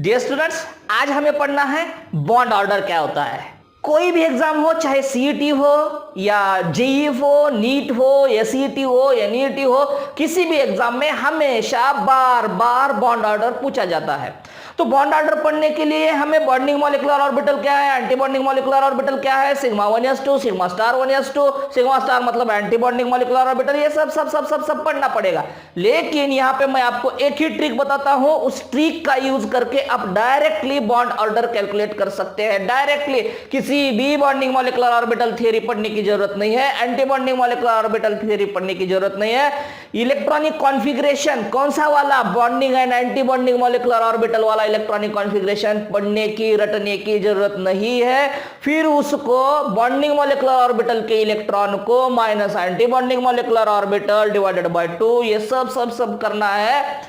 Dear students, आज हमें पढ़ना है बॉन्ड ऑर्डर क्या होता है। कोई भी एग्जाम हो, चाहे सीईटी हो या जेईई हो, नीट हो, एसईटी हो या नीट हो, किसी भी एग्जाम में हमेशा बार बार बॉन्ड ऑर्डर पूछा जाता है। तो बॉन्ड ऑर्डर पढ़ने के लिए हमें बॉन्डिंग मॉलिक्यूलर ऑर्बिटल क्या है, एंटी बॉन्डिंग मॉलिक्यूलर ऑर्बिटल क्या है, sigma 1s2, sigma star 1s2, sigma star मतलब एंटी बॉन्डिंग मॉलिक्यूलर ऑर्बिटल, ये सब पढ़ना पड़ेगा। लेकिन यहाँ पे मैं आपको एक ही ट्रिक बताता हूं, उस ट्रिक का यूज करके आप डायरेक्टली बॉन्ड ऑर्डर कैलकुलेट कर सकते हैं। डायरेक्टली किसी भी बॉन्डिंग मॉलिक्यूलर ऑर्बिटल थ्योरी पढ़ने की जरूरत नहीं है, anti bonding molecular orbital theory पढ़ने की जरूरत नहीं है। इलेक्ट्रॉनिक कॉन्फ़िगरेशन कौन सा वाला, bonding and anti bonding molecular orbital वाला इलेक्ट्रॉनिक कॉन्फ़िगरेशन पढ़ने की, रटने की जरूरत नहीं है। फिर उसको बॉन्डिंग मॉलिक्यूलर ऑर्बिटल के इलेक्ट्रॉन को minus anti bonding molecular orbital divided by 2, ये सब करना है।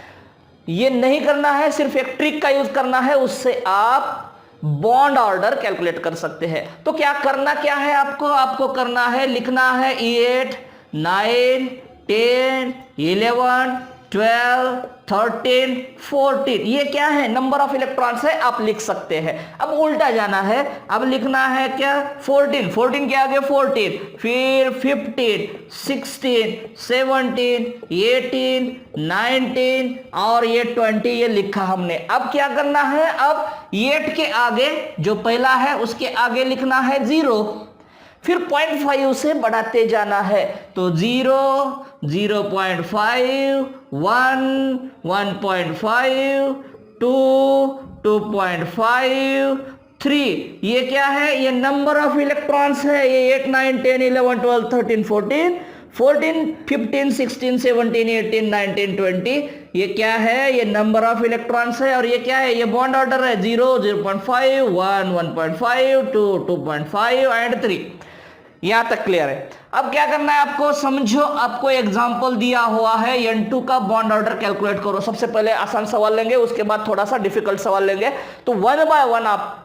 ये नहीं करना है, सिर्फ एक ट्रिक का यूज करना है, उससे आप बॉन्ड ऑर्डर कैलकुलेट कर सकते हैं। तो क्या करना क्या है आपको करना है, लिखना है 8, 9, 10, 11, 12, 13, 14, ये क्या है, नंबर ऑफ इलेक्ट्रॉन्स है, आप लिख सकते हैं। अब उल्टा जाना है, अब लिखना है क्या, 14 के आगे 14, फिर 15, 16, 17, 18, 19 और ये 20, ये लिखा हमने। अब क्या करना है, अब 8 के आगे जो पहला है उसके आगे लिखना है 0, फिर 0.5 से बढ़ाते जाना है। तो 0, 0.5, 1, 1.5, 2, 2.5, 3, ये क्या है, ये नंबर ऑफ इलेक्ट्रॉन्स है। ये 8, 9, 10, 11, 12, 13, 14, 15, 16, 17, 18, 19, 20, ये क्या है, ये नंबर ऑफ इलेक्ट्रॉन्स है। और ये क्या है, ये बॉन्ड ऑर्डर है, 0, 0.5, 1, 1.5, 2, 2.5 एंड 3। यहां तक क्लियर है। अब क्या करना है आपको, समझो आपको एग्जांपल दिया हुआ है, N2 का बॉन्ड ऑर्डर कैलकुलेट करो। सबसे पहले आसान सवाल लेंगे, उसके बाद थोड़ा सा डिफिकल्ट सवाल लेंगे। तो 1 बाय 1 आप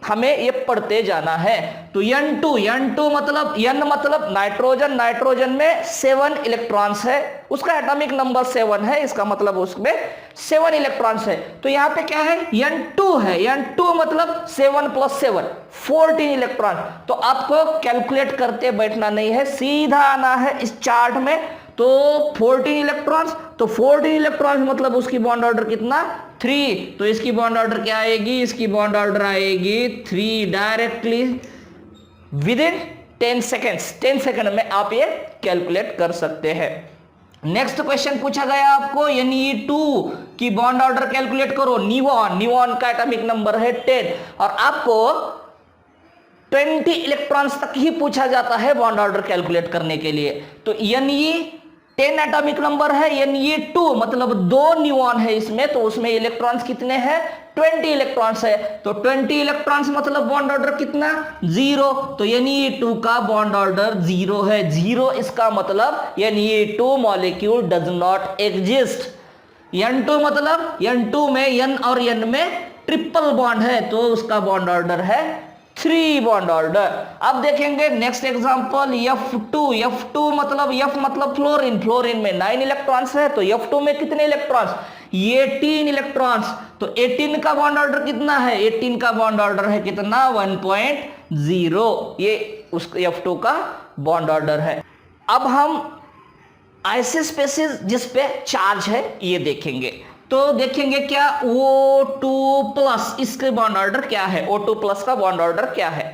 हमें ये पढ़ते जाना है। तो N2 मतलब N मतलब नाइट्रोजन, नाइट्रोजन में 7 इलेक्ट्रॉन्स है, उसका एटॉमिक नंबर 7 है, इसका मतलब उसमें 7 इलेक्ट्रॉन्स है। तो यहाँ पे क्या है, N2 है, N2 मतलब 7 + 7, 14 इलेक्ट्रॉन। तो आपको कैलकुलेट करते बैठना नहीं है, सीधा आना है इस चार्ट में। तो 14 इलेक्ट्रॉन्स, तो 14 इलेक्ट्रॉन्स मतलब उसकी बॉन्ड ऑर्डर कितना, 3। तो इसकी बॉन्ड ऑर्डर क्या आएगी, इसकी बॉन्ड ऑर्डर आएगी 3, डायरेक्टली विदिन 10 सेकेंड्स, 10 सेकेंड में आप ये कैलकुलेट कर सकते हैं। नेक्स्ट क्वेश्चन पूछा गया आपको, Ne2 की बॉन्ड ऑर्डर कैलकुलेट करो। नियॉन का एटॉमिक नंबर है 10 और आपको 20 इलेक्ट्रॉन्स तक ही पूछा जाता है बॉन्ड ऑर्डर कैलकुलेट करने के लिए। तो Ne 10 एटॉमिक नंबर है, Ne2 मतलब 2 नियॉन है इसमें, तो उसमें इलेक्ट्रॉन्स कितने हैं, 20 इलेक्ट्रॉन्स है। तो 20 इलेक्ट्रॉन्स मतलब बॉन्ड ऑर्डर कितना, 0। तो Ne2 का बॉन्ड ऑर्डर 0 है। 0 इसका मतलब Ne2 molecule does not exist. N2 मतलब N2 में N और N में ट्रिपल बॉन्ड है, तो उसका बॉन्ड ऑर्डर है 3 बॉन्ड ऑर्डर। अब देखेंगे नेक्स्ट एग्जांपल F2 मतलब F मतलब फ्लोरीन में 9 इलेक्ट्रॉन्स है। तो F2 में कितने इलेक्ट्रॉन्स, 18 इलेक्ट्रॉन्स। तो 18 का बॉन्ड ऑर्डर कितना है, 18 का बॉन्ड ऑर्डर है कितना, 1.0, ये उस F2 का बॉन्ड ऑर्डर है। अब हम ऐसे स्पेसिस जिस पे चार्ज है ये देखेंगे। तो देखेंगे क्या, O2+, इसके बॉन्ड ऑर्डर क्या है, O2+ का बॉन्ड ऑर्डर क्या है।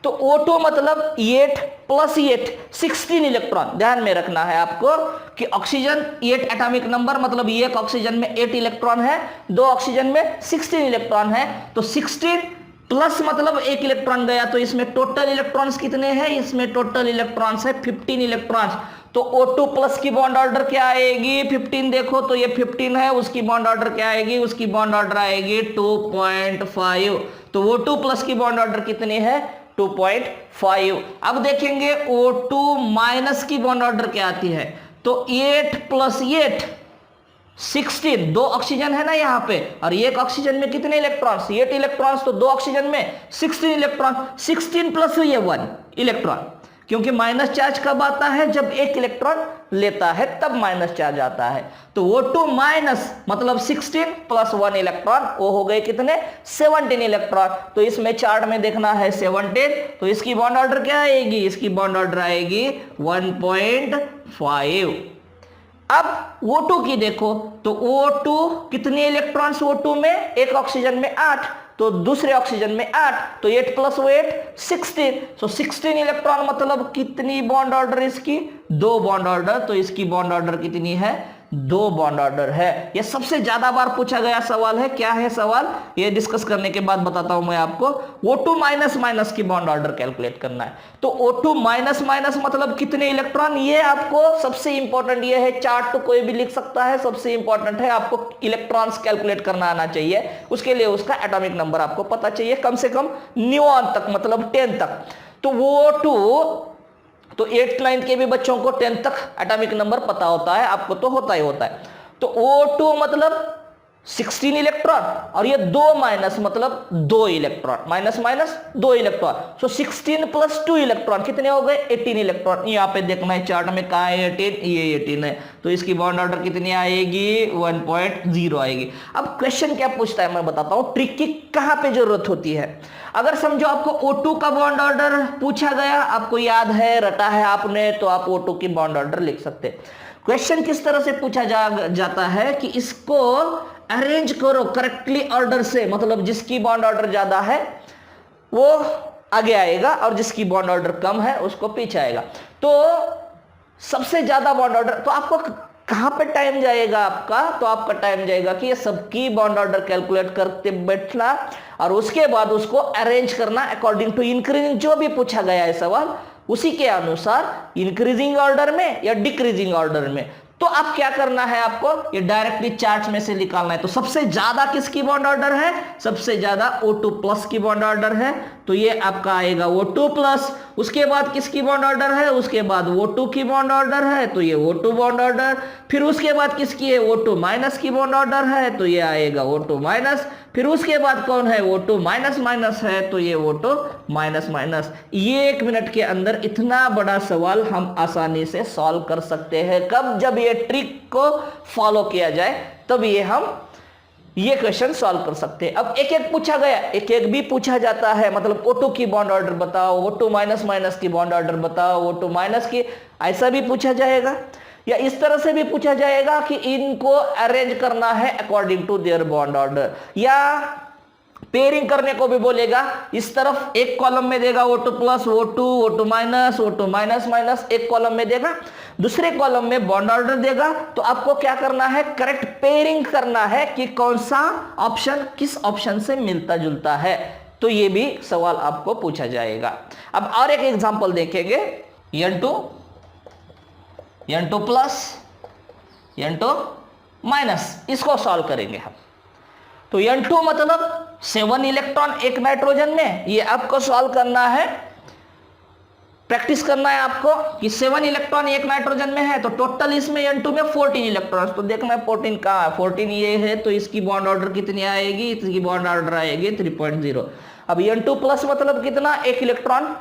तो O2 मतलब 8 + 8, 16 इलेक्ट्रॉन। ध्यान में रखना है आपको कि ऑक्सीजन 8 एटॉमिक नंबर मतलब एक ऑक्सीजन में 8 इलेक्ट्रॉन है, 2 ऑक्सीजन में 16 इलेक्ट्रॉन है। तो 16 प्लस मतलब 1 इलेक्ट्रॉन गया, तो इसमें टोटल इलेक्ट्रॉन्स कितने हैं, इसमें टोटल इलेक्ट्रॉन्स है 15 इलेक्ट्रॉन्स। तो O2+ की बॉन्ड ऑर्डर क्या आएगी, 15, देखो तो ये 15 है, उसकी बॉन्ड ऑर्डर क्या आएगी, उसकी बॉन्ड ऑर्डर आएगी 2.5। तो O2+ की बॉन्ड ऑर्डर कितनी है, 2.5। अब देखेंगे O2- की बॉन्ड ऑर्डर क्या आती है। तो 8 + 8, 16, 2 ऑक्सीजन है ना यहाँ पे, और एक ऑक्सीजन में कितने इलेक्ट्रॉन्स, 8 इलेक्ट्रॉन्स। तो 2 ऑक्सीजन में 16 इलेक्ट्रॉन, 16 + ये 1 इलेक्ट्रॉन क्योंकि माइनस चार्ज कब आता है, जब एक इलेक्ट्रॉन लेता है तब माइनस चार्ज आता है। तो O2 माइनस मतलब 16 प्लस 1 इलेक्ट्रॉन, वो हो गए कितने, 17 इलेक्ट्रॉन। तो इसमें चार्ट में देखना है 17, तो इसकी बॉन्ड ऑर्डर क्या आएगी, इसकी बॉन्ड ऑर्डर आएगी 1.5। अब O2 की देखो, तो O2 कितने इलेक्ट्रॉन्स O2 में, एक ऑक्सीजन में 8, तो दूसरे ऑक्सीजन में 8, तो 8 प्लस 8 16, तो 16 इलेक्ट्रॉन मतलब कितनी बॉन्ड ऑर्डर इसकी, 2 बॉन्ड ऑर्डर। तो इसकी बॉन्ड ऑर्डर कितनी है, 2 बॉन्ड ऑर्डर है। यह सबसे ज्यादा बार पूछा गया सवाल है। क्या है सवाल, ये डिस्कस करने के बाद बताता हूं मैं आपको। O2 माइनस माइनस की बॉन्ड ऑर्डर कैलकुलेट करना है। तो O2 माइनस माइनस मतलब कितने इलेक्ट्रॉन, ये आपको सबसे इंपॉर्टेंट ये है, चार्ट तो कोई भी लिख सकता है, सबसे इंपॉर्टेंट है आपको इलेक्ट्रॉन्स कैलकुलेट करना आना चाहिए। उसके लिए उसका एटॉमिक नंबर आपको पता चाहिए, कम से कम न्यूऑन तक, मतलब 10 तक। तो O2 तो 8th 9th के भी बच्चों को 10th तक एटॉमिक नंबर पता होता है, आपको तो होता ही होता है। तो O2 मतलब 16 इलेक्ट्रॉन, और ये 2 माइनस मतलब 2 इलेक्ट्रॉन, माइनस माइनस 2 इलेक्ट्रॉन। सो 16 प्लस 2 इलेक्ट्रॉन कितने हो गए, 18 इलेक्ट्रॉन। यहाँ पे देखना है चार्ट में कहाँ है 18, ये 18 है। तो इसकी बॉन्ड ऑर्डर कितनी आएगी, 1.0 आएगी। अब क्वेश्चन क्या पूछता है मैं बताता हूँ, ट्रिक की कहाँ पे जरूरत होती है। अगर समझो आपको O2 का बॉन्ड ऑर्डर पूछा गया, आपको याद है, रटा है आपने, तो आप O2 की बॉन्ड ऑर्डर लिख सकते। क्वेश्चन किस तरह से पूछा जाता है कि इसको अरेंज करो करेक्टली ऑर्डर से, मतलब जिसकी बॉन्ड ऑर्डर ज्यादा है वो आगे आएगा और जिसकी बॉन्ड ऑर्डर कम है उसको पीछे आएगा। तो सबसे ज्यादा बॉन्ड ऑर्डर, तो आपको कहां पे टाइम जाएगा आपका, तो आपका टाइम जाएगा कि ये सबकी बॉन्ड ऑर्डर कैलकुलेट करते बैठना और उसके बाद उसको अरेंज करना अकॉर्डिंग टू इंक्रीजिंग, जो भी पूछा गया है सवाल उसी के अनुसार, इंक्रीजिंग ऑर्डर में या डिक्रीजिंग ऑर्डर में। तो अब क्या करना है आपको, ये डायरेक्टली चार्ट में से निकालना है। तो सबसे ज्यादा किसकी बॉन्ड ऑर्डर है, सबसे ज्यादा O2 प्लस की बॉन्ड ऑर्डर है, तो ये आपका आएगा O2 प्लस। उसके बाद किसकी बॉन्ड ऑर्डर है, उसके बाद O2 की बॉन्ड ऑर्डर है, तो ये O2 बॉन्ड ऑर्डर। फिर उसके बाद किसकी है, O2 माइनस की बॉन्ड ऑर्डर है, तो ये आएगा O2 माइनस। फिर उसके बाद कौन है, O2 माइनस माइनस है, तो ये O2 माइनस माइनस। ये 1 मिनट के अंदर इतना बड़ा सवाल हम आसानी से सॉल्व कर सकते हैं। कब, जब ये ट्रिक को फॉलो किया जाए तब ये क्वेश्चन सॉल्व कर सकते हैं। अब एक एक पूछा गया, एक एक भी पूछा जाता है, मतलब O2 की बॉन्ड ऑर्डर बताओ, O2 माइनस माइनस की बॉन्ड ऑर्डर बताओ, O2 माइनस की, ऐसा भी पूछा जाएगा। या इस तरह से भी पूछा जाएगा कि इनको अरेंज करना है according to their bond order, या पेयरिंग करने को भी बोलेगा। इस तरफ एक कॉलम में देगा O2 plus, O2 minus, O2 minus minus, एक कॉलम में देगा, दूसरे कॉलम में बॉन्ड ऑर्डर देगा। तो आपको क्या करना है, करेक्ट पेयरिंग करना है कि कौन सा ऑप्शन किस ऑप्शन से मिलता जुलता है। तो ये भी सवाल आपको पूछा जाएगा। अब और एक एग्जांपल देखेंगे, N2 प्लस, N2 माइनस, इसको सॉल्व करेंगे हम। तो N2 मतलब 7 इलेक्ट्रॉन एक नाइट्रोजन में, ये आपको सॉल्व करना है, प्रैक्टिस करना है आपको कि 7 इलेक्ट्रॉन एक नाइट्रोजन में है, तो टोटल इसमें N2 में 14 इलेक्ट्रॉन। तो देखना है 14 कहाँ है, 14 ये है, तो इसकी बॉन्ड ऑर्डर कितनी आएगी, इसकी बॉन्ड ऑर्डर आएगी 3.0। अब N2 प्लस मतलब कितना, एक इलेक्ट्रॉन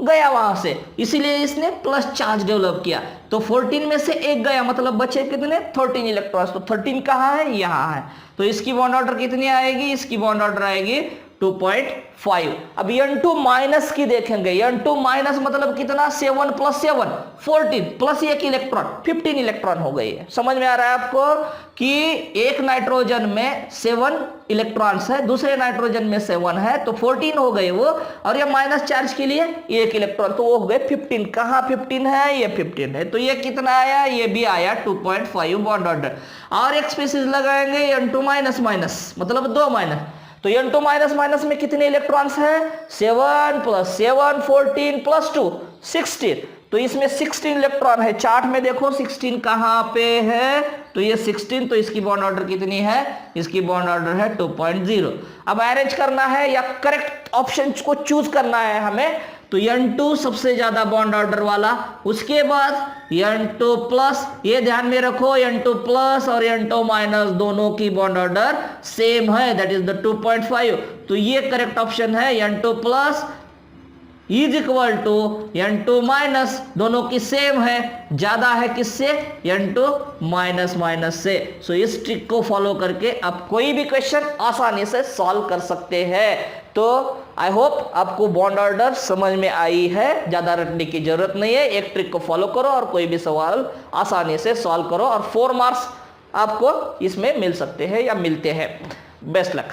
गया वहां से, इसीलिए इसने प्लस चार्ज डेवलप किया। तो 14 में से एक गया, मतलब बचे कितने, 13 इलेक्ट्रॉन्स। तो 13 कहाँ है, यहाँ है। तो इसकी बॉन्ड ऑर्डर कितनी आएगी, इसकी बॉन्ड ऑर्डर आएगी 2.5। अब N2 माइनस की देखेंगे, N2 माइनस मतलब कितना, 7 प्लस 7 14 प्लस एक इलेक्ट्रॉन 15 इलेक्ट्रॉन हो गई है। समझ में आ रहा है आपको कि एक नाइट्रोजन में 7 इलेक्ट्रॉन्स है, दूसरे नाइट्रोजन में 7 है, तो 14 हो गए वो, और ये माइनस चार्ज के लिए एक इलेक्ट्रॉन, तो वो हो गए 15। कहाँ 15 है, ये 15 है। तो ये कितना आया, ये भी आया 2.5 बॉन्ड ऑर्डर। और एक स्पेसिस लगाएंगे N2 माइनस माइनस मतलब 2 माइनस, तो N2 माइनस माइनस में कितने इलेक्ट्रॉन्स है, 7 प्लस 7 14 प्लस 2 16। तो इसमें 16 इलेक्ट्रॉन है। चार्ट में देखो 16 कहां पे है, तो ये 16, तो इसकी बॉन्ड ऑर्डर कितनी है, इसकी बॉन्ड ऑर्डर है 2.0। अब अरेंज करना है या करेक्ट ऑप्शन को चूज करना है हमें। तो N2 सबसे ज्यादा बॉन्ड ऑर्डर वाला, उसके बाद N2 प्लस, ये ध्यान में रखो N2 प्लस और N2 माइनस दोनों की बॉन्ड ऑर्डर सेम है, दैट इज द 2.5। तो ये करेक्ट ऑप्शन है N2 plus is equal to n2 minus, दोनों की सेम है, ज्यादा है किससे, n2 माइनस माइनस से। सो इस ट्रिक को फॉलो करके आप कोई भी क्वेश्चन आसानी से सॉल्व कर सकते हैं। तो आई होप आपको बॉन्ड ऑर्डर समझ में आई है, ज्यादा रटने की जरूरत नहीं है, एक ट्रिक को फॉलो करो और कोई भी सवाल आसानी से सॉल्व करो और 4 मार्क्स आपको इसमें मिल सकते हैं या मिलते हैं। Best luck.